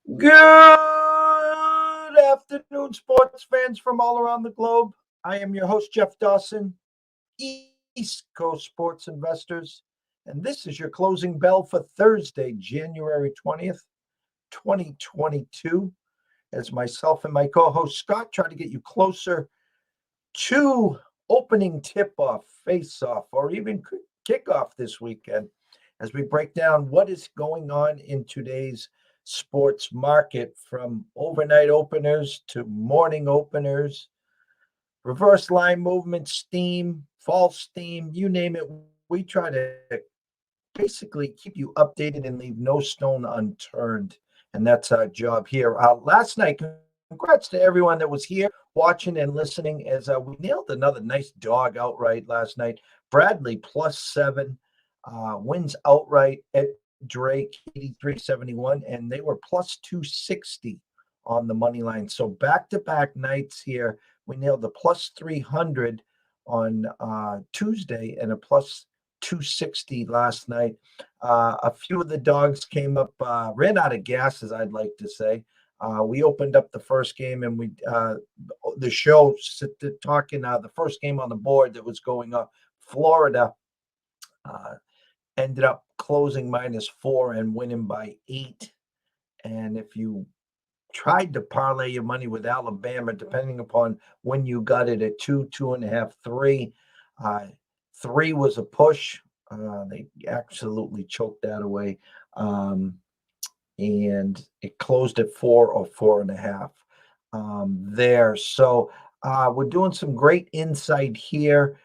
Good afternoon, sports fans from all around the globe. I am your host, Jeff Dawson, East Coast Sports Investors, and this is your closing bell for Thursday, January 20th, 2022. As myself and my co host Scott try to get you closer to opening tip off, face off, or even kickoff this weekend as we break down what is going on in today's sports market from overnight openers to morning openers, reverse line movement, steam, false steam, you name it. We try to basically keep you updated and leave no stone unturned. And that's our job here. Last night, congrats to everyone that was here watching and listening as we nailed another nice dog outright last night. Bradley +7 wins outright at Drake 83.71, and they were +260 on the money line. So back-to-back nights here. We nailed the +300 on Tuesday and a +260 last night. A few of the dogs came up, ran out of gas, as I'd like to say. We opened up the first game, and the show talking the first game on the board that was going up. Florida ended up closing -4 and winning by 8. And if you tried to parlay your money with Alabama, depending upon when you got it at 2, 2.5, 3, 3 was a push. They absolutely choked that away. And it closed at 4 or 4.5 there. So we're doing some great insight here.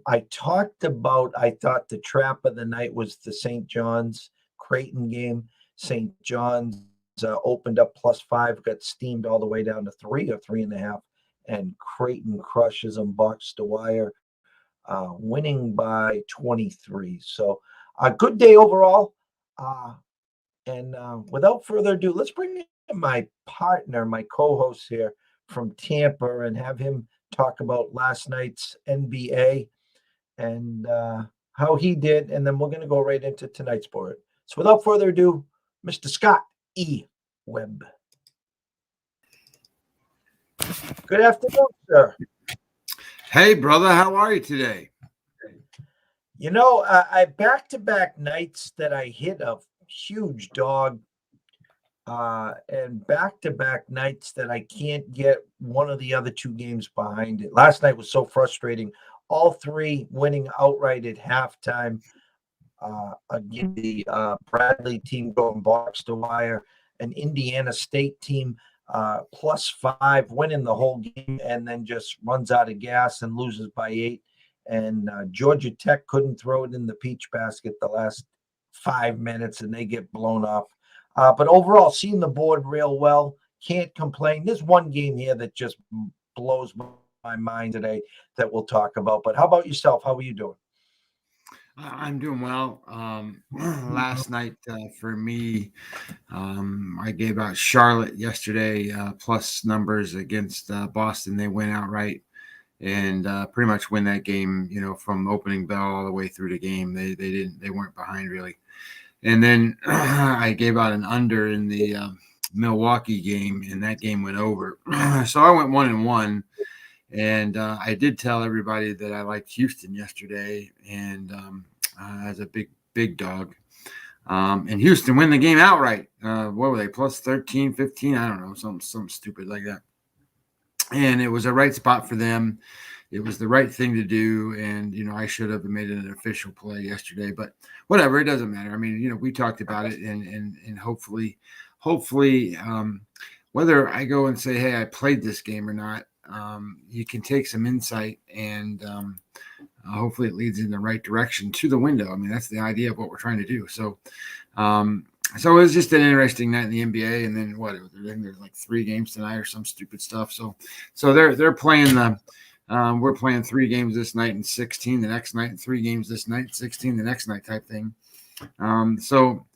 I talked about, I thought the trap of the night was the St. John's Creighton game. St. John's opened up +5, got steamed all the way down to 3 or 3.5, and Creighton crushes them box to wire, winning by 23. So a good day overall. And without further ado, let's bring in my partner, my co-host here from Tampa, and have him talk about last night's NBA and how he did. And then we're going to go right into tonight's board. So without further ado, Mr. Scott E. Webb. Good afternoon, sir. Hey, brother, how are you today? You know, I back-to-back nights that I hit a huge dog, and back-to-back nights that I can't get one of the other two games behind it. Last night was so frustrating. All three winning outright at halftime. Again, the Bradley team going box to wire, an Indiana State team +5 winning the whole game, and then just runs out of gas and loses by 8. And Georgia Tech couldn't throw it in the peach basket the last 5 minutes, and they get blown off. But overall, seeing the board real well, can't complain. There's one game here that just blows my mind today that we'll talk about. But how about yourself? How are you doing? I'm doing well. Last night for me, I gave out Charlotte yesterday plus numbers against Boston. They went outright and pretty much win that game. You know, from opening bell all the way through the game, they weren't behind really. And then I gave out an under in the Milwaukee game, and that game went over. So I went 1-1. And I did tell everybody that I liked Houston yesterday, and as a big dog. And Houston win the game outright. What were they, +13, 15? I don't know, something stupid like that. And it was a right spot for them. It was the right thing to do. And, you know, I should have made it an official play yesterday. But whatever, it doesn't matter. I mean, you know, we talked about it, and hopefully, whether I go and say, hey, I played this game or not, you can take some insight, and hopefully it leads in the right direction to the window. I mean, that's the idea of what we're trying to do. So it was just an interesting night in the NBA. And then I think there's like 3 games tonight or some stupid stuff. So they're playing we're playing 3 games this night and 16 the next night, and 3 games this night, 16 the next night type thing. So,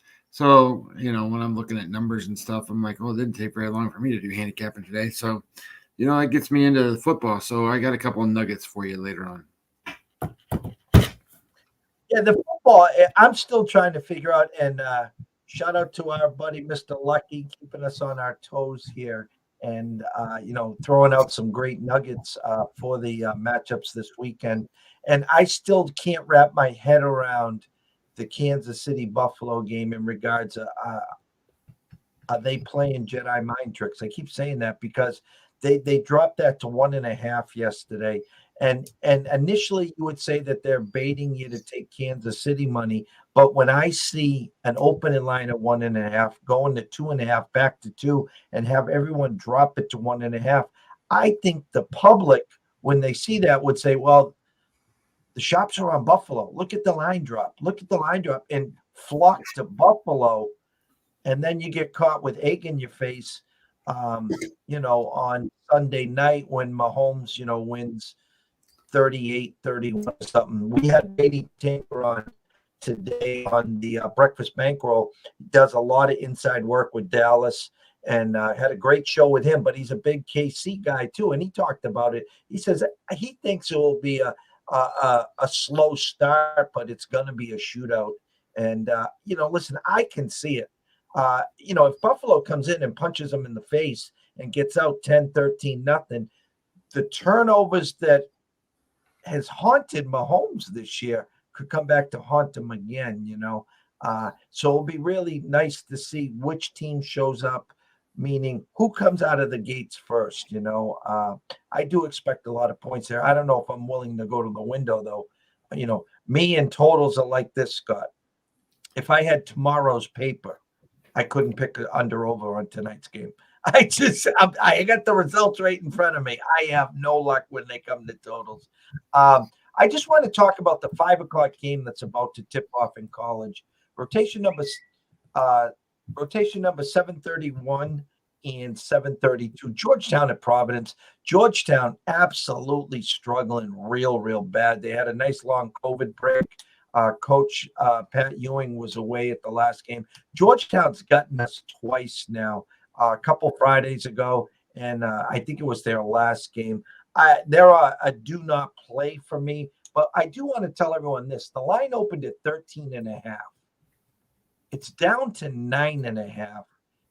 you know, when I'm looking at numbers and stuff, I'm like, it didn't take very long for me to do handicapping today. So, you know, that gets me into football. So I got a couple of nuggets for you later on. Yeah, the football, I'm still trying to figure out. And shout out to our buddy Mr. Lucky, keeping us on our toes here, and throwing out some great nuggets for the matchups this weekend. And I still can't wrap my head around the Kansas City Buffalo game in regards to are they playing Jedi mind tricks? I keep saying that because they dropped that to 1.5 yesterday. And initially you would say that they're baiting you to take Kansas City money. But when I see an opening line at 1.5, going to 2.5, back to 2, and have everyone drop it to 1.5, I think the public, when they see that, would say, well, the shops are on Buffalo. Look at the line drop. Look at the line drop, and flock to Buffalo. And then you get caught with egg in your face, on Sunday night when Mahomes, wins 38-31 or something. We had Beatty Tinker on today on the Breakfast Bankroll. He does a lot of inside work with Dallas, and had a great show with him, but he's a big KC guy too. And he talked about it. He says he thinks it will be a slow start, but it's going to be a shootout. And, listen, I can see it. If Buffalo comes in and punches them in the face and gets out 10-13 nothing, the turnovers that has haunted Mahomes this year could come back to haunt him again, so it'll be really nice to see which team shows up, meaning who comes out of the gates first. I do expect a lot of points there. I don't know if I'm willing to go to the window though. Me and totals are like this, Scott. If I had tomorrow's paper, I couldn't pick an under over on tonight's game. I got the results right in front of me. I have no luck when they come to totals. I just want to talk about the 5:00 game that's about to tip off in college. Rotation number 731 and 732. Georgetown at Providence. Georgetown absolutely struggling real bad. They had a nice long COVID break. Coach Pat Ewing was away at the last game. Georgetown's gotten us twice now, a couple Fridays ago, and I think it was their last game. They're a do not play for me, but I do want to tell everyone this. The line opened at 13.5. It's down to 9.5.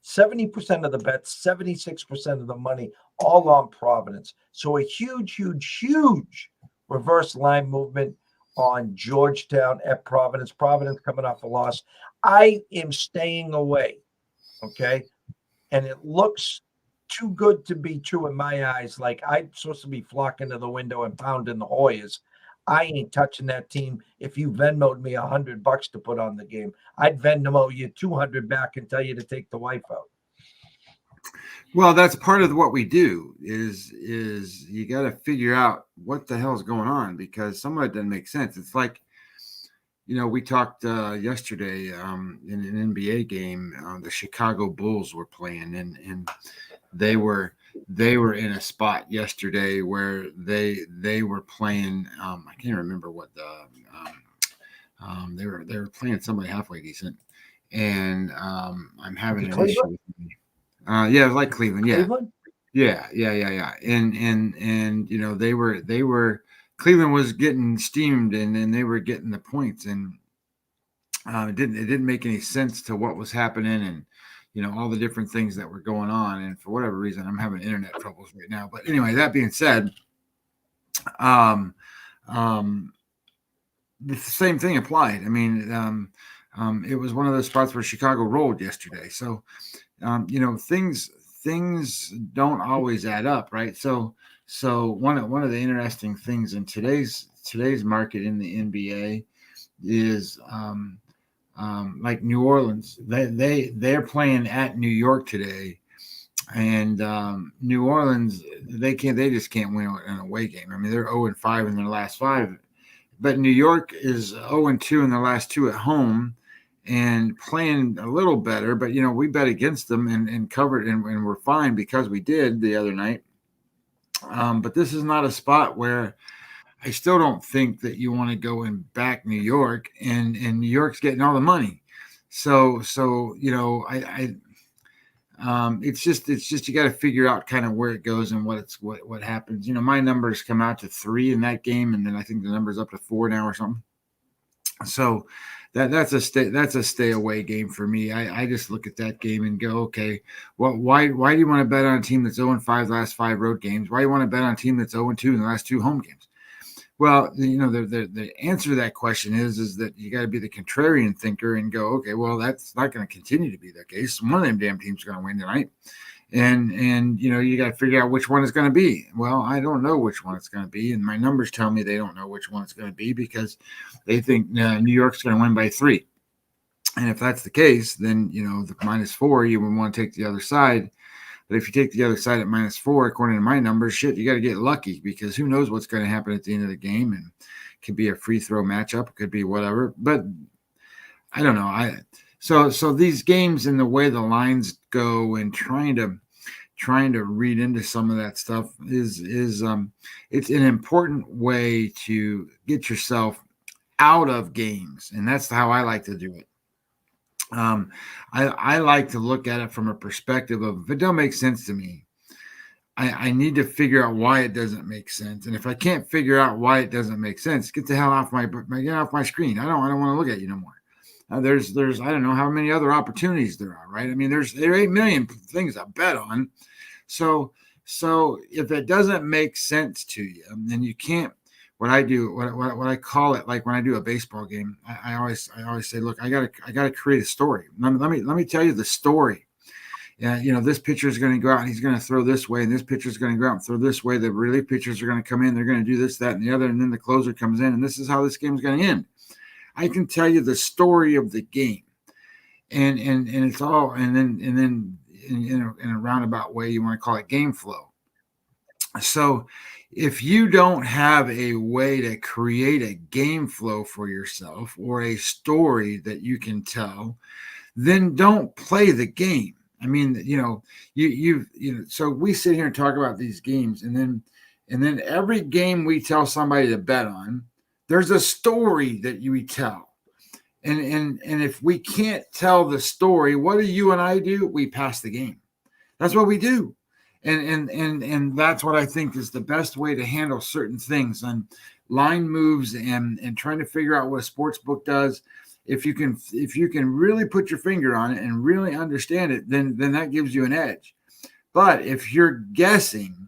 70% of the bets, 76% of the money, all on Providence. So a huge reverse line movement on Georgetown at Providence. Providence coming off a loss. I am staying away, okay? And it looks too good to be true in my eyes. Like I'm supposed to be flocking to the window and pounding the Hoyas. I ain't touching that team. If you Venmoed me $100 to put on the game, I'd Venmo you 200 back and tell you to take the wife out. Well, that's part of what we do is you got to figure out what the hell's going on, because some of it doesn't make sense. It's like, we talked yesterday in an NBA game. The Chicago Bulls were playing, and they were in a spot yesterday where they were playing. I can't remember what they were playing somebody halfway decent, and I'm having an issue with me. Yeah, it was like Cleveland. Yeah. Cleveland? Yeah. And they were Cleveland was getting steamed, and they were getting the points, and it didn't make any sense to what was happening, and all the different things that were going on. And for whatever reason, I'm having internet troubles right now. But anyway, that being said, the same thing applied. I mean, it was one of those spots where Chicago rolled yesterday. So, things don't always add up, right? So one of the interesting things in today's market in the NBA is like New Orleans. They're playing at New York today, and New Orleans they just can't win an away game. I mean, they're 0-5 in their last 5, but New York is 0-2 in their last 2 at home, and playing a little better. But we bet against them and covered, and we're fine because we did the other night. But this is not a spot where I still don't think that you want to go and back New York, and New York's getting all the money. So it's just you got to figure out kind of where it goes and what happens. My numbers come out to 3 in that game, and then I think the number's up to 4 now or something. So that's a stay away game for me. I just look at that game and go, okay, well, why do you want to bet on a team that's 0-5 the last 5 road games? Why do you want to bet on a team that's 0-2 in the last 2 home games? Well, the answer to that question is that you got to be the contrarian thinker and go, okay, well, that's not going to continue to be the case. One of them damn teams is going to win tonight. And you got to figure out which one it's going to be. Well, I don't know which one it's going to be, and my numbers tell me they don't know which one it's going to be because they think New York's going to win by 3. And if that's the case, then the -4 you would want to take the other side. But if you take the other side at -4, according to my numbers, shit, you got to get lucky because who knows what's going to happen at the end of the game, and it could be a free throw matchup, it could be whatever. But I don't know. So these games and the way the lines go and trying to read into some of that stuff is it's an important way to get yourself out of games, and that's how I like to do it. I like to look at it from a perspective of if it don't make sense to me, I need to figure out why it doesn't make sense. And if I can't figure out why it doesn't make sense, get the hell off get off my screen. I don't want to look at you no more. There's I don't know how many other opportunities there are, right? I mean, there are 8 million things I bet on. So if it doesn't make sense to you, then you can't. What I do, what I call it, like when I do a baseball game, I always say, look, I gotta create a story. Let me tell you the story. Yeah, this pitcher is going to go out and he's going to throw this way, and this pitcher is going to go out and throw this way. The relief pitchers are going to come in, they're going to do this, that, and the other, and then the closer comes in, and this is how this game is going to end. I can tell you the story of the game, and it's all, and then in a roundabout way, you want to call it game flow. So if you don't have a way to create a game flow for yourself or a story that you can tell, then don't play the game. I mean, so we sit here and talk about these games, and then every game we tell somebody to bet on, there's a story that we tell. And if we can't tell the story, what do you and I do? We pass the game. That's what we do. And that's what I think is the best way to handle certain things on line moves and trying to figure out what a sports book does. If you can really put your finger on it and really understand it, then that gives you an edge. But if you're guessing,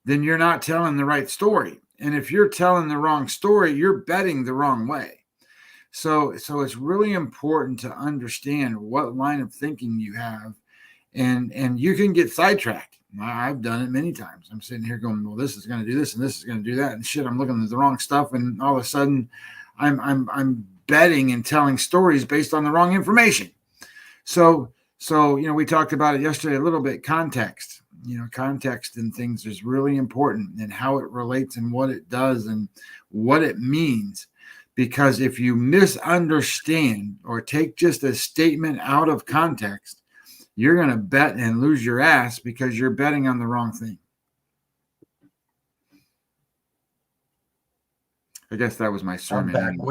then you're not telling the right story. And if you're telling the wrong story, you're betting the wrong way. So it's really important to understand what line of thinking you have, and you can get sidetracked. I've done it many times. I'm sitting here going, well, this is going to do this and this is going to do that, and shit, I'm looking at the wrong stuff, and all of a sudden I'm betting and telling stories based on the wrong information. So we talked about it yesterday a little bit. Context and things is really important, and how it relates and what it does and what it means. Because if you misunderstand or take just a statement out of context, you're going to bet and lose your ass because you're betting on the wrong thing. I guess that was my sermon. I'm back.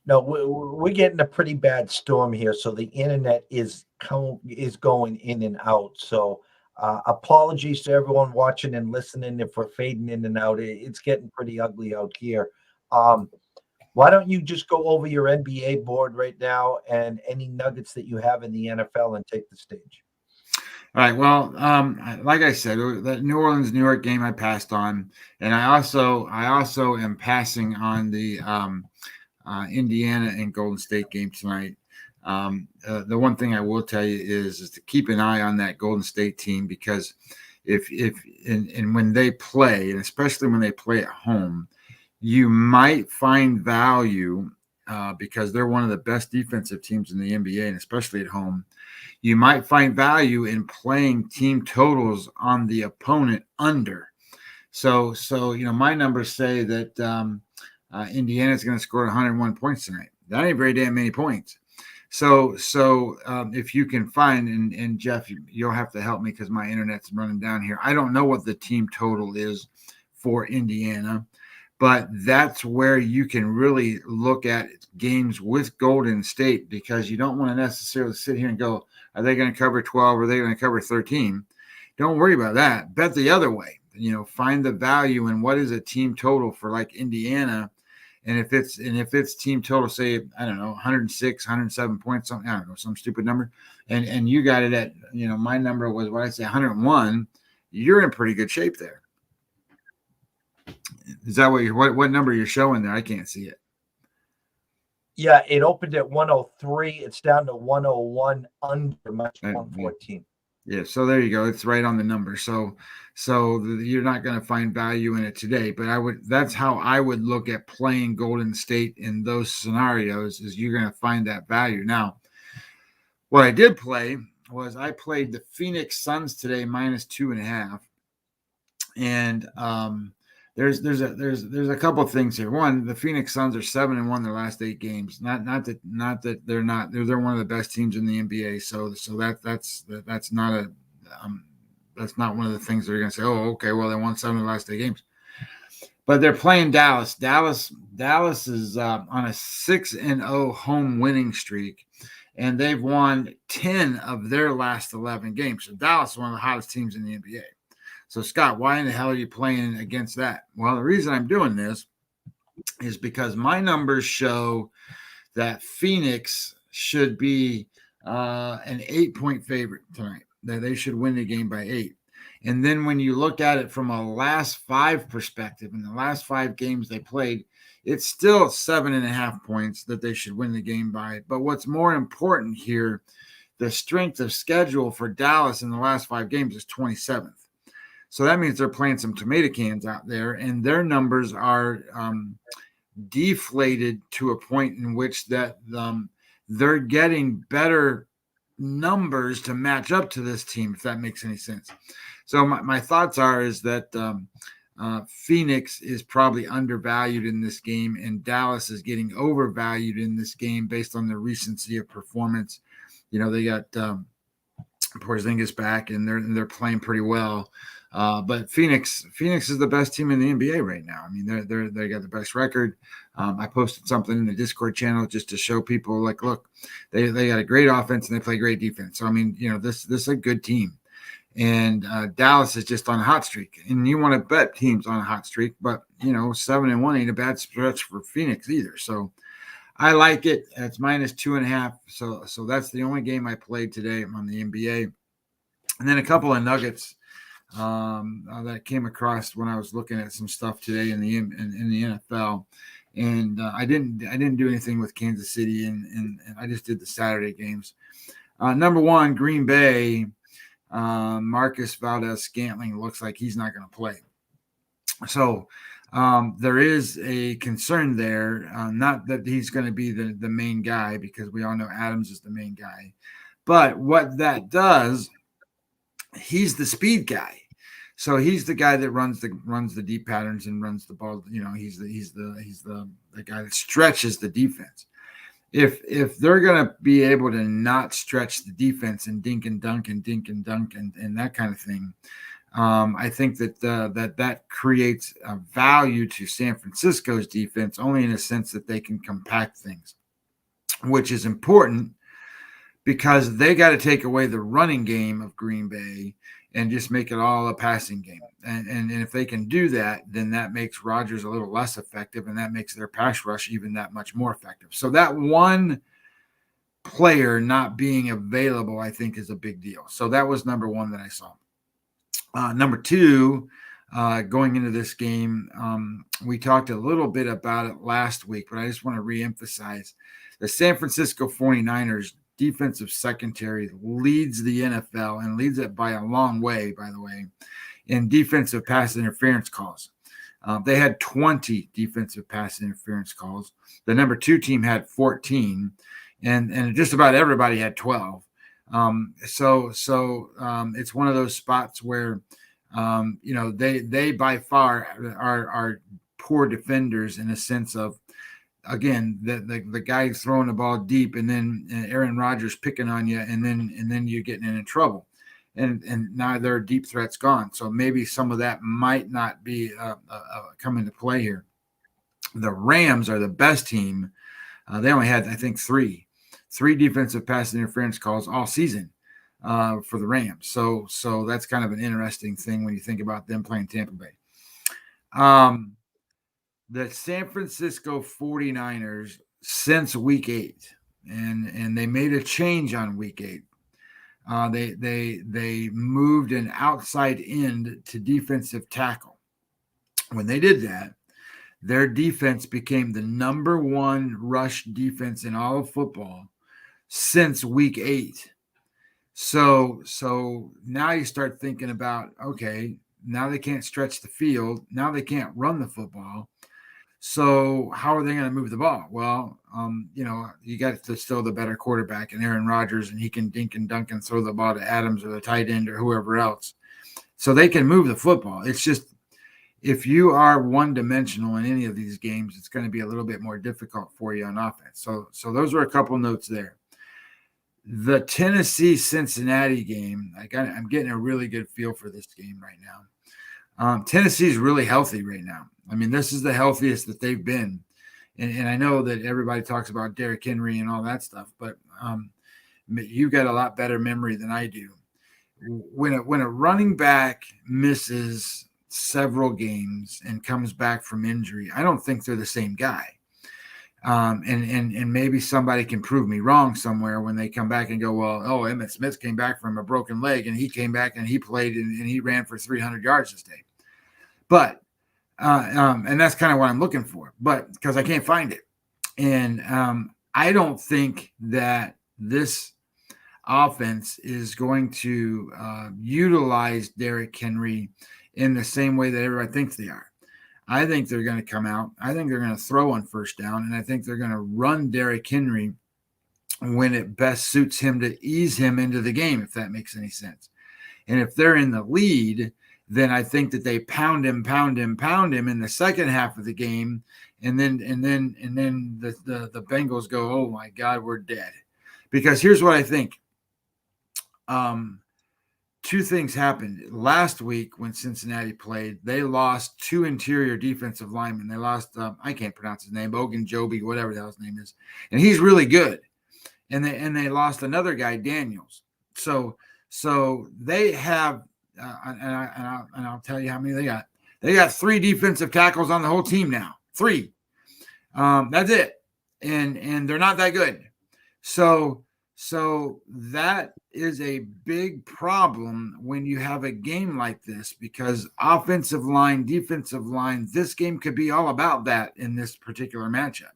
We're getting a pretty bad storm here, so the internet is going in and out. So apologies to everyone watching and listening if we're fading in and out. It's getting pretty ugly out here. Why don't you just go over your NBA board right now and any nuggets that you have in the NFL and take the stage? All right. Well, like I said, that New Orleans, New York game I passed on, and I also am passing on the Indiana and Golden State game tonight. The one thing I will tell you is to keep an eye on that Golden State team, because if when they play, and especially when they play at home, you might find value because they're one of the best defensive teams in the NBA, and especially at home. You might find value in playing team totals on the opponent under. So my numbers say that Indiana is going to score 101 points tonight. That ain't very damn many points. So if you can find, and Jeff, you'll have to help me because my internet's running down here. I don't know what the team total is for Indiana, but that's where you can really look at games with Golden State, because you don't want to necessarily sit here and go, are they going to cover 12? Or are they going to cover 13? Don't worry about that. Bet the other way. Find the value in what is a team total for like Indiana, And if it's team total, say, I don't know, 106, 107 points, something, I don't know, some stupid number, and you got it at, my number was, what I say, 101, you're in pretty good shape there. Is that what number you're showing there? I can't see it. Yeah, it opened at 103. It's down to 101 under minus 114. Yeah, so there you go. It's right on the number. So you're not going to find value in it today, but that's how I would look at playing Golden State in those scenarios, is you're going to find that value. Now, what I did play was I played the Phoenix Suns today minus 2.5. And there's a couple of things here. One, the Phoenix Suns are 7-1 their last 8 games. Not that they're not. They're one of the best teams in the NBA. So that's not that's not one of the things they're going to say, oh, okay, well, they won 7 of the last 8 games. But they're playing Dallas. Dallas is on a 6-0 home winning streak, and they've won 10 of their last 11 games. So Dallas is one of the hottest teams in the NBA. So, Scott, why in the hell are you playing against that? Well, the reason I'm doing this is because my numbers show that Phoenix should be an 8-point favorite tonight, that they should win the game by 8. And then when you look at it from a last 5 perspective, in the last 5 games they played, it's still 7.5 points that they should win the game by. But what's more important here, the strength of schedule for Dallas in the last 5 games is 27th. So that means they're playing some tomato cans out there, and their numbers are deflated to a point in which that they're getting better numbers to match up to this team, if that makes any sense. So my thoughts is that Phoenix is probably undervalued in this game, and Dallas is getting overvalued in this game based on the recency of performance. They got Porzingis back, and they're playing pretty well. But Phoenix is the best team in the NBA right now. I mean, they got the best record. I posted something in the Discord channel just to show people, like, look, they got a great offense and they play great defense. So I mean, this is a good team, and Dallas is just on a hot streak. And you want to bet teams on a hot streak, but 7-1 ain't a bad stretch for Phoenix either. So I like it. It's minus 2.5. So that's the only game I played today on the NBA, and then a couple of nuggets that came across when I was looking at some stuff today in the NFL, and I didn't do anything with Kansas City, and I just did the Saturday games. Number one, Green Bay, Marcus Valdes-Scantling looks like he's not going to play. So there is a concern there, not that he's going to be the main guy, because we all know Adams is the main guy, but what that does, he's the speed guy. So he's the guy that runs the deep patterns and runs the ball. He's the guy that stretches the defense. If they're gonna be able to not stretch the defense and dink and dunk and that kind of thing, I think that creates a value to San Francisco's defense, only in a sense that they can compact things, which is important because they got to take away the running game of Green Bay and just make it all a passing game. And if they can do that, then that makes Rodgers a little less effective, and that makes their pass rush even that much more effective. So that one player not being available, I think, is a big deal. So that was number one that I saw. Number two, going into this game, we talked a little bit about it last week, but I just want to reemphasize the San Francisco 49ers defensive secondary leads the NFL, and leads it by a long way, by the way, in defensive pass interference calls. They had 20 defensive pass interference calls. The number 2 team had 14, and just about everybody had 12. So it's one of those spots where they by far are poor defenders, in a sense of, again, the guy throwing the ball deep, and then Aaron Rodgers picking on you, and then you're getting in trouble, and now their deep threat's gone. So maybe some of that might not be come into play here. The Rams are the best team. They only had, I think, three defensive pass interference calls all season for the Rams. So that's kind of an interesting thing when you think about them playing Tampa Bay. the San Francisco 49ers since week 8, and they made a change on week 8. They moved an outside end to defensive tackle. When they did that, their defense became the number 1 rush defense in all of football since week 8. So now you start thinking about, okay, now they can't stretch the field. Now they can't run the football. So how are they going to move the ball? Well, you got to still the better quarterback and Aaron Rodgers, and he can dink and dunk and throw the ball to Adams or the tight end or whoever else. So they can move the football. It's just, if you are one-dimensional in any of these games, it's going to be a little bit more difficult for you on offense. So those were a couple notes there. The Tennessee-Cincinnati game, I'm getting a really good feel for this game right now. Tennessee's really healthy right now. I mean, this is the healthiest that they've been. And I know that everybody talks about Derrick Henry and all that stuff, but you got a lot better memory than I do. When a running back misses several games and comes back from injury, I don't think they're the same guy. And maybe somebody can prove me wrong somewhere when they come back and go, well, Emmitt Smith came back from a broken leg and he came back and he played and he ran for 300 yards this day. But and that's kind of what I'm looking for, but because I can't find it. And I don't think that this offense is going to utilize Derrick Henry in the same way that everybody thinks they are. I think they're going to come out. I think they're going to throw on first down, and I think they're going to run Derrick Henry when it best suits him to ease him into the game, if that makes any sense. And if they're in the lead, then I think that they pound him in the second half of the game, and then the Bengals go, oh my God, we're dead. Because here's what I think. Two things happened last week when Cincinnati played. They lost 2 interior defensive linemen. They lost, I can't pronounce his name, Ogunjobi, whatever the hell his name is, and he's really good. And they lost another guy, Daniels. So they have, and I'll tell you how many they got. They got 3 defensive tackles on the whole team now. 3. That's it, and they're not that good. So that is a big problem when you have a game like this, because offensive line, defensive line, this game could be all about that in this particular matchup.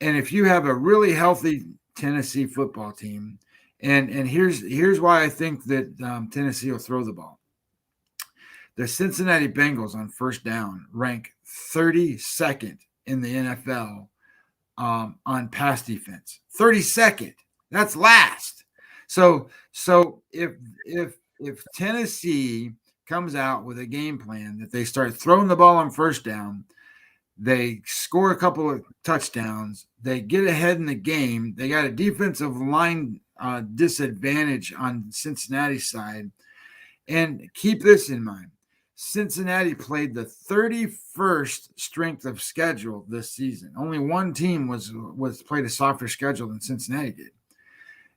And if you have a really healthy Tennessee football team, and here's why I think that Tennessee will throw the ball. The Cincinnati Bengals on first down rank 32nd in the NFL on pass defense. 32nd. That's last. So if Tennessee comes out with a game plan that they start throwing the ball on first down, they score a couple of touchdowns, they get ahead in the game, they got a defensive line disadvantage on Cincinnati's side. And keep this in mind. Cincinnati played the 31st strength of schedule this season. Only one team was played a softer schedule than Cincinnati did.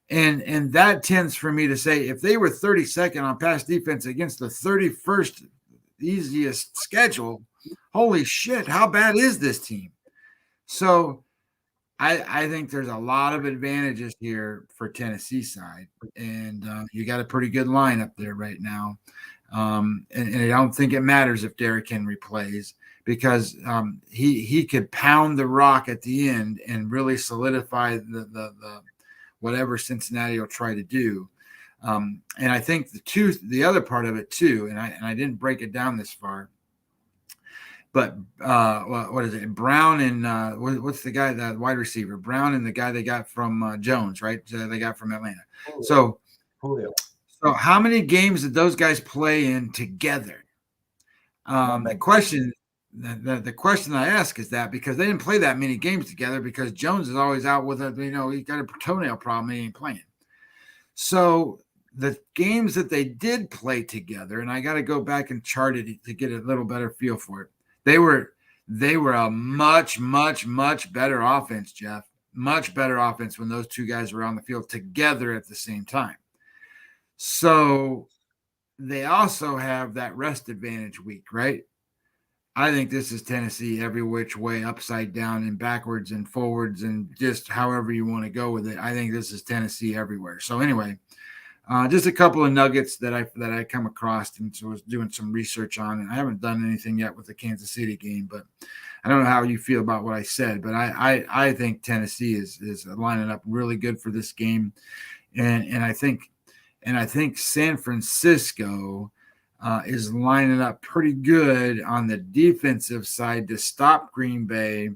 And that tends for me to say, if they were 32nd on pass defense against the 31st easiest schedule, holy shit, how bad is this team? So I think there's a lot of advantages here for Tennessee side. And you got a pretty good line up there right now. And I don't think it matters if Derrick Henry plays, because he could pound the rock at the end and really solidify the whatever Cincinnati will try to do. And I think the other part of it too, and I didn't break it down this far, but what is it? Brown and what's the guy, that wide receiver? Brown and the guy they got from Jones, right? They got from Atlanta. Julio. So how many games did those guys play in together? The question I ask is that because they didn't play that many games together, because Jones is always out with he's got a toenail problem and he ain't playing. So the games that they did play together, and I got to go back and chart it to get a little better feel for it. They were a much, much, much better offense, Jeff. Much better offense when those two guys were on the field together at the same time. So they also have that rest advantage week, right? I think this is Tennessee every which way, upside down and backwards and forwards and just however you want to go with it. I think this is Tennessee everywhere. So anyway, just a couple of nuggets that I come across and so was doing some research on, and I haven't done anything yet with the Kansas City game, but I don't know how you feel about what I said, but I think Tennessee is lining up really good for this game, and I think San Francisco is lining up pretty good on the defensive side to stop Green Bay,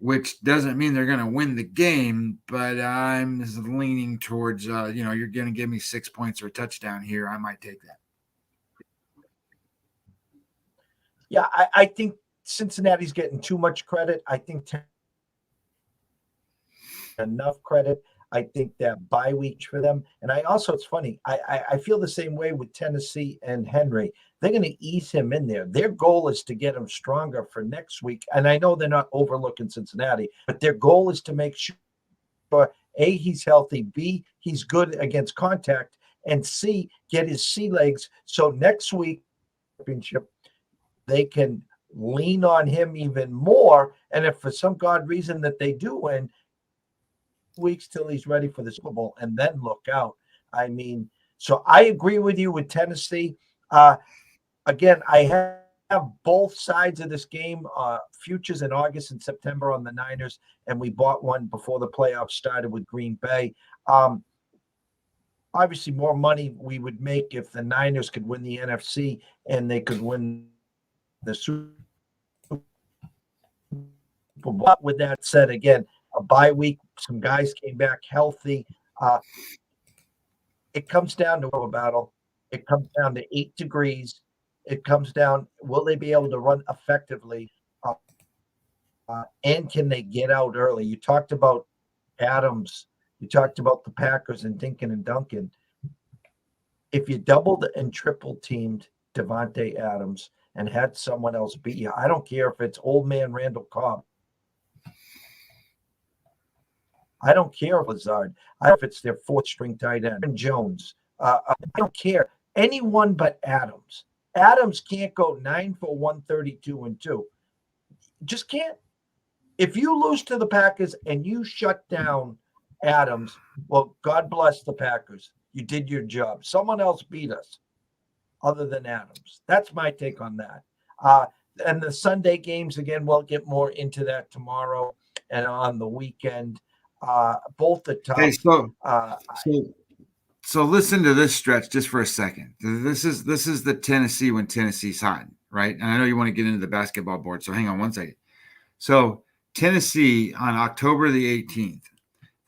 which doesn't mean they're going to win the game, but I'm leaning towards, you're going to give me 6 points or a touchdown here. I might take that. Yeah, I think Cincinnati's getting too much credit. I think enough credit. I think that bye week for them. And it's funny. I feel the same way with Tennessee and Henry. They're going to ease him in there. Their goal is to get him stronger for next week. And I know they're not overlooking Cincinnati, but their goal is to make sure A, he's healthy, B, he's good against contact, and C, get his sea legs. So next week, championship, they can lean on him even more. And if for some God reason that they do win, weeks till he's ready for the Super Bowl, and then look out. I mean, so I agree with you with Tennessee. Again, I have both sides of this game, futures in August and September on the Niners, and we bought one before the playoffs started with Green Bay. Obviously, more money we would make if the Niners could win the NFC and they could win the Super Bowl. But with that said, again, a bye week, some guys came back healthy. It comes down to a battle. It comes down to 8 degrees. It comes down, will they be able to run effectively? And can they get out early? You talked about Adams. You talked about the Packers and Dinkin and Duncan. If you doubled and triple teamed Devontae Adams and had someone else beat you, I don't care if it's old man Randall Cobb. I don't care if Lazard. I don't know if it's their fourth string tight end. Jones. I don't care. Anyone but Adams. Adams can't go 9 for 132 and 2. Just can't. If you lose to the Packers and you shut down Adams, well, God bless the Packers. You did your job. Someone else beat us other than Adams. That's my take on that. And the Sunday games, again, we'll get more into that tomorrow and on the weekend. Both the top. Hey, so listen to this stretch just for a second. This is the Tennessee when Tennessee's hot, right? And I know you want to get into the basketball board, so hang on one second. So Tennessee on October the 18th,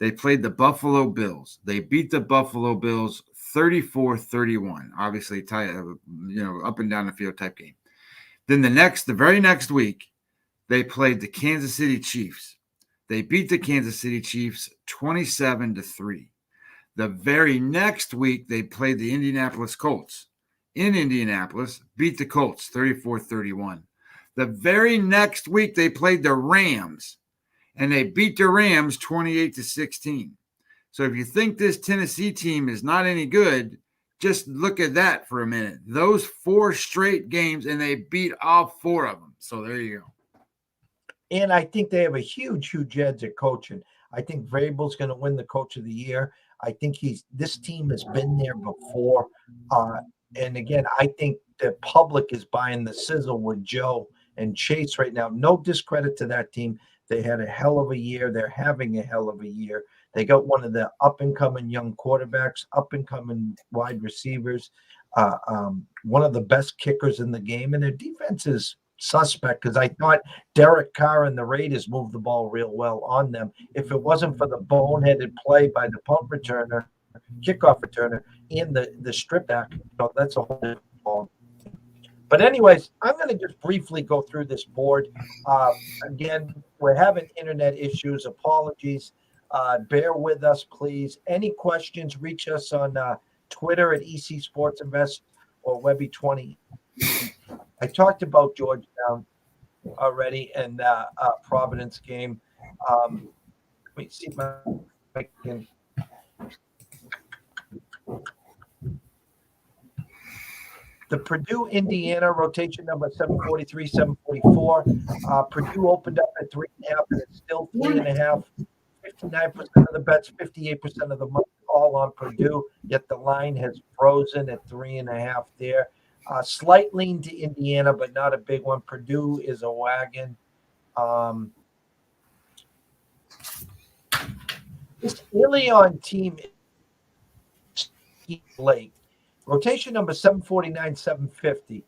they played the Buffalo Bills. They beat the Buffalo Bills 34-31. Obviously, up and down the field type game. Then the very next week, they played the Kansas City Chiefs. They beat the Kansas City Chiefs 27-3. The very next week, they played the Indianapolis Colts in Indianapolis, beat the Colts 34-31. The very next week, they played the Rams, and they beat the Rams 28-16. So if you think this Tennessee team is not any good, just look at that for a minute. Those 4 straight games, and they beat all 4 of them. So there you go. And I think they have a huge edge at coaching. I think Vrabel's going to win the Coach of the Year. I think this team has been there before. And again, I think the public is buying the sizzle with Joe and Chase right now. No discredit to that team. They had a hell of a year. They're having a hell of a year. They got one of the up-and-coming young quarterbacks, up-and-coming wide receivers, one of the best kickers in the game. And their defense is suspect because I thought Derek Carr and the Raiders moved the ball real well on them. If it wasn't for the boneheaded play by the kickoff returner, and the strip back, that's a whole different ball. But anyways, I'm going to just briefly go through this board. Again, we're having internet issues. Apologies. Bear with us, please. Any questions, reach us on Twitter at EC Sports Invest or Webby20. I talked about Georgetown already and Providence game. Let me see if I can. The Purdue, Indiana rotation number 743, 744. Purdue opened up at 3.5, and it's still 3.5. 59% of the bets, 58% of the money all on Purdue, yet the line has frozen at 3.5 there. Slight lean to Indiana, but not a big one. Purdue is a wagon. This Ilion team is late. Rotation number 749, 750.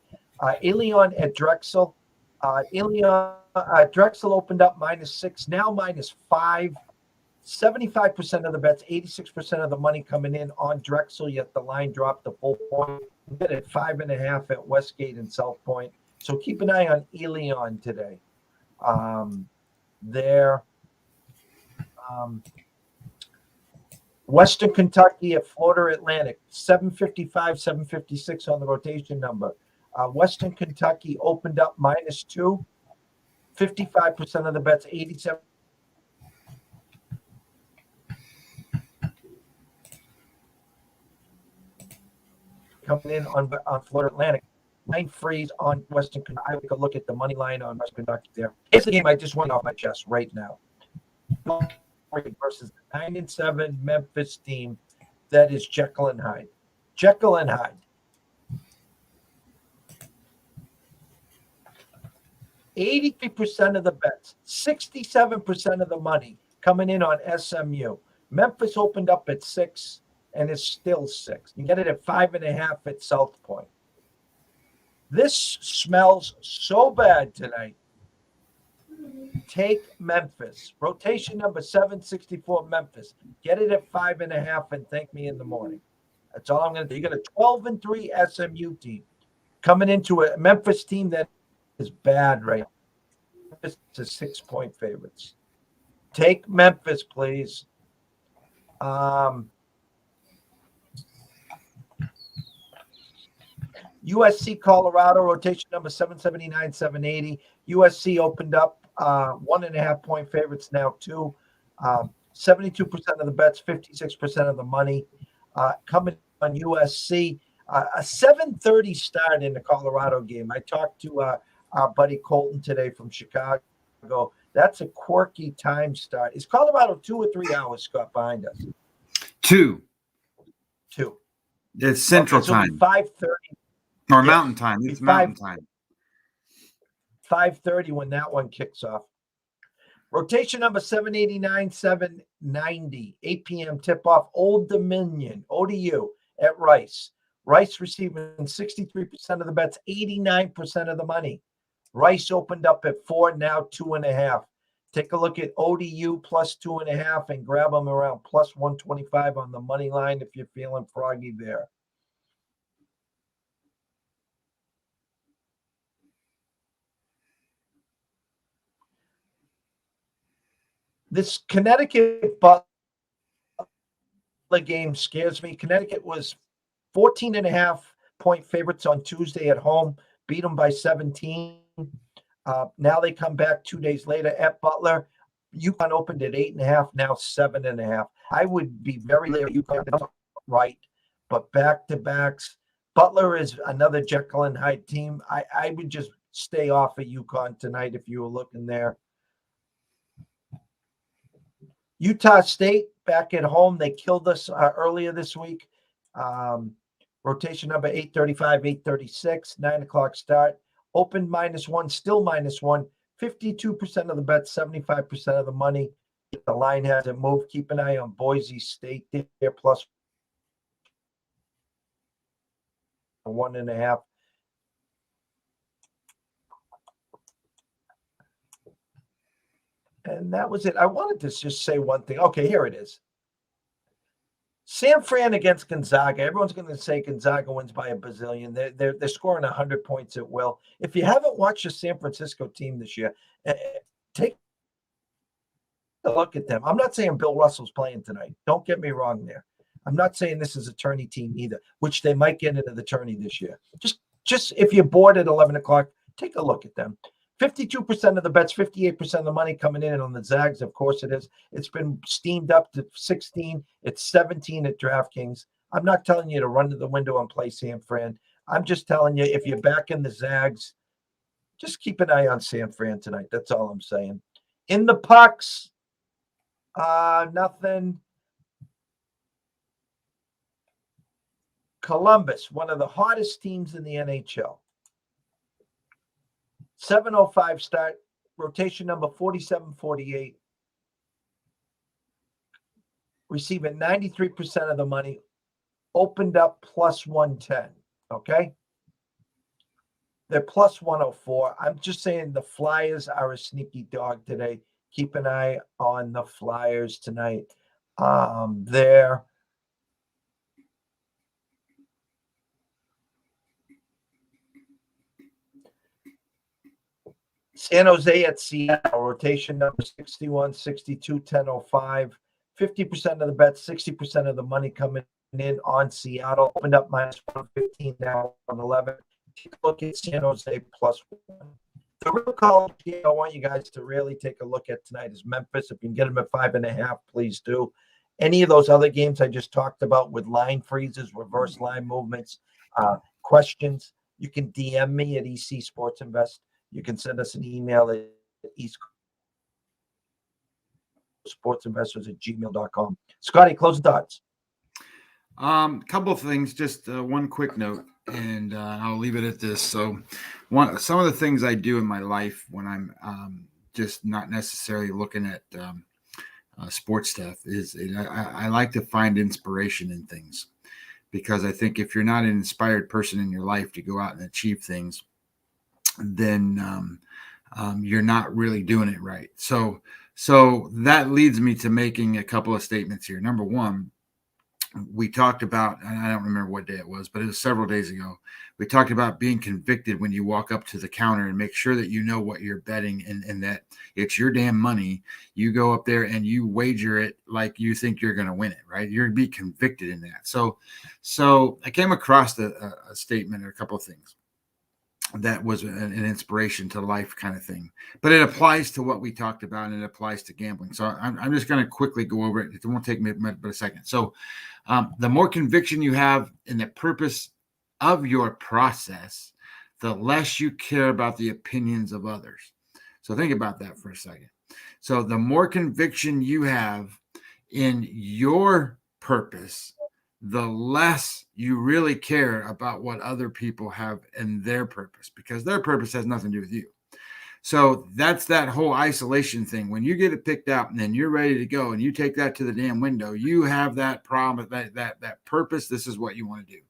Ilion at Drexel. Drexel opened up -6, now -5. 75% of the bets, 86% of the money coming in on Drexel, yet the line dropped the full point. We get at 5.5 at Westgate and South Point. So keep an eye on Ilion today. Western Kentucky at Florida Atlantic, 755, 756 on the rotation number. Western Kentucky opened up -2. 55% of the bets, 87. Coming in on Florida Atlantic. 9 freeze on Western Kentucky. I take a look at the money line on Western Kentucky there. It's the game I just went off my chest right now. Versus the 9-7 Memphis team that is Jekyll and Hyde. Jekyll and Hyde. 83% of the bets, 67% of the money coming in on SMU. Memphis opened up at 6 and is still 6. You get it at 5.5 at South Point. This smells so bad tonight. Take Memphis. Rotation number 764, Memphis. Get it at 5.5 and thank me in the morning. That's all I'm going to do. You got a 12-3 SMU team coming into a Memphis team that is bad right now. Memphis is 6-point favorites. Take Memphis, please. USC Colorado, rotation number 779, 780. USC opened up 1.5-point favorites, now 2. 72% of the bets, 56% of the money. Coming on USC, a 7:30 start in the Colorado game. I talked to our buddy Colton today from Chicago. That's a quirky time start. Is Colorado 2 or 3 hours, Scott, behind us? 2. 2. It's Central time. 5:30. Or Mountain time. It's Mountain time. 5:30 when that one kicks off. Rotation number 789, 790. 8 p.m. tip-off. Old Dominion, ODU at Rice. Rice receiving 63% of the bets, 89% of the money. Rice opened up at 4, now 2.5. Take a look at ODU plus 2.5 and grab them around plus 125 on the money line if you're feeling froggy there. This Connecticut Butler game scares me. Connecticut was 14.5-point favorites on Tuesday at home, beat them by 17. Now they come back 2 days later at Butler. UConn opened at 8.5, now 7.5. I would be very leery. UConn right, but back-to-backs. Butler is another Jekyll and Hyde team. I would just stay off of UConn tonight if you were looking there. Utah State back at home. They killed us earlier this week. Rotation number 835, 836, 9 o'clock start. Open -1, still -1. 52% of the bets, 75% of the money. The line hasn't moved. Keep an eye on Boise State there, plus 1.5. And that was it. I wanted to just say one thing. Okay, here it is. San Fran against Gonzaga. Everyone's going to say Gonzaga wins by a bazillion. They're scoring 100 points at will. If you haven't watched the San Francisco team this year, take a look at them. I'm not saying Bill Russell's playing tonight. Don't get me wrong there. I'm not saying this is a tourney team either, which they might get into the tourney this year. Just if you're bored at 11 o'clock, take a look at them. 52% of the bets, 58% of the money coming in on the Zags. Of course it is. It's been steamed up to 16. It's 17 at DraftKings. I'm not telling you to run to the window and play San Fran. I'm just telling you, if you're back in the Zags, just keep an eye on San Fran tonight. That's all I'm saying. In the pucks, nothing. Columbus, one of the hottest teams in the NHL. 7:05 start, rotation number 47-48. Receiving 93% of the money, opened up plus 110. Okay? They're plus 104. I'm just saying the Flyers are a sneaky dog today. Keep an eye on the Flyers tonight. They're San Jose at Seattle, rotation number 61, 62, 10:05. 50% of the bets, 60% of the money coming in on Seattle. Opened up minus 115 now on 11. Take a look at San Jose plus 1. The real college game I want you guys to really take a look at tonight is Memphis. If you can get them at 5.5, please do. Any of those other games I just talked about with line freezes, reverse line movements, questions, you can DM me at EC Sports Invest. You can send us an email at eastsportsinvestors@gmail.com. Scotty, closing thoughts. Couple of things, just one quick note, and I'll leave it at this. So some of the things I do in my life when I'm just not necessarily looking at sports stuff is I like to find inspiration in things, because I think if you're not an inspired person in your life to go out and achieve things, then you're not really doing it right. So that leads me to making a couple of statements here. Number one, we talked about, and I don't remember what day it was, but it was several days ago. We talked about being convicted when you walk up to the counter and make sure that you know what you're betting and that it's your damn money. You go up there and you wager it like you think you're going to win it, right? You're going to be convicted in that. So I came across a statement or a couple of things that was an inspiration to life kind of thing, but it applies to what we talked about and it applies to gambling. So I'm just going to quickly go over it. It won't take me but a second. So the more conviction you have in the purpose of your process, the less you care about the opinions of others. So think about that for a second. So the more conviction you have in your purpose, the less you really care about what other people have in their purpose, because their purpose has nothing to do with you. So that's that whole isolation thing. When you get it picked out and then you're ready to go and you take that to the damn window, you have that problem, that purpose. This is what you want to do.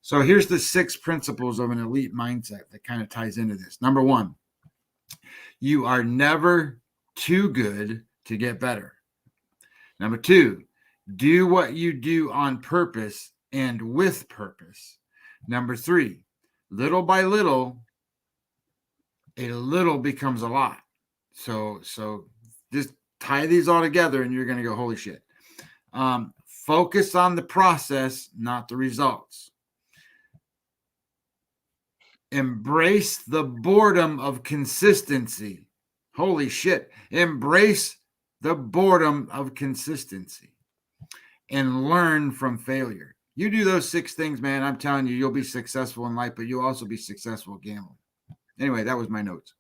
So here's the 6 principles of an elite mindset that kind of ties into this. Number 1, you are never too good to get better. Number 2, do what you do on purpose and with purpose. Number 3, little by little, a little becomes a lot. So just tie these all together and you're going to go, holy shit. Focus on the process, not the results. Embrace the boredom of consistency. Holy shit. Embrace the boredom of consistency and learn from failure. You do those 6 things, man, I'm telling you, you'll be successful in life, but you'll also be successful gambling. Anyway, that was my notes.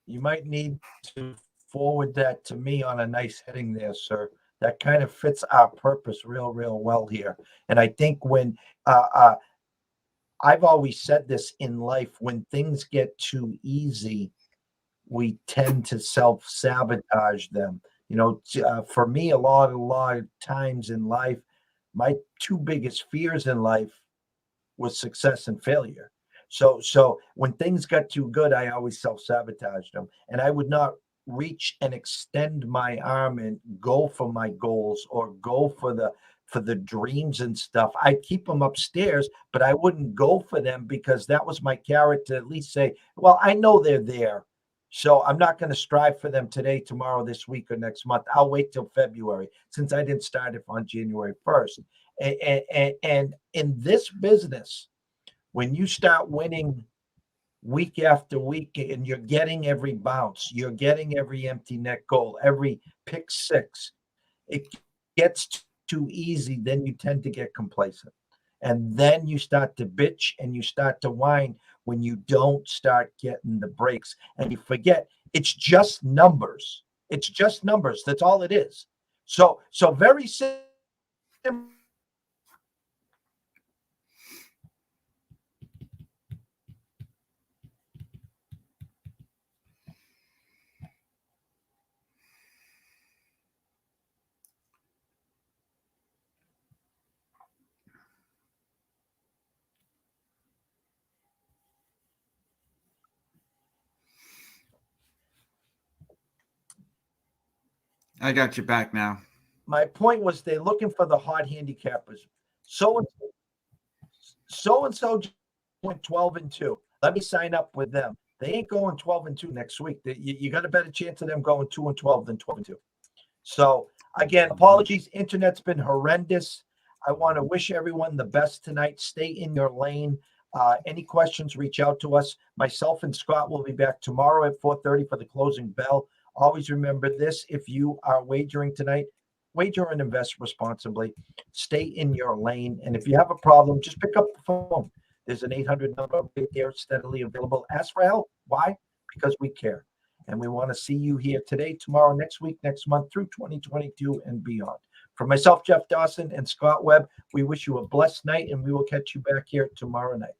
You might need to forward that to me on a nice heading there, sir. That kind of fits our purpose real well here. And I think when I've always said this in life, when things get too easy, we tend to self-sabotage them. You know, for me, a lot of times in life, my 2 biggest fears in life was success and failure. So when things got too good, I always self-sabotaged them, and I would not reach and extend my arm and go for my goals or go for the dreams and stuff. I'd keep them upstairs, but I wouldn't go for them because that was my character to at least say, well, I know they're there. So I'm not going to strive for them today, tomorrow, this week, or next month. I'll wait till February, since I didn't start it on January 1st. And in this business, when you start winning week after week and you're getting every bounce, you're getting every empty net goal, every pick 6, it gets too easy, then you tend to get complacent. And then you start to bitch and you start to whine when you don't start getting the breaks. And you forget it's just numbers. It's just numbers. That's all it is. So very simple. I got you back now. My point was they're looking for the hot handicappers. So and so went 12-2. Let me sign up with them. They ain't going 12-2 next week. You got a better chance of them going 2-12 than 12-2. So again, apologies. Internet's been horrendous. I want to wish everyone the best tonight. Stay in your lane. Any questions, reach out to us. Myself and Scott will be back tomorrow at 4:30 for the closing bell. Always remember this: if you are wagering tonight, wager and invest responsibly. Stay in your lane. And if you have a problem, just pick up the phone. There's an 800 number right there, steadily available. Ask for help. Why? Because we care. And we want to see you here today, tomorrow, next week, next month, through 2022 and beyond. For myself, Jeff Dawson, and Scott Webb, we wish you a blessed night, and we will catch you back here tomorrow night.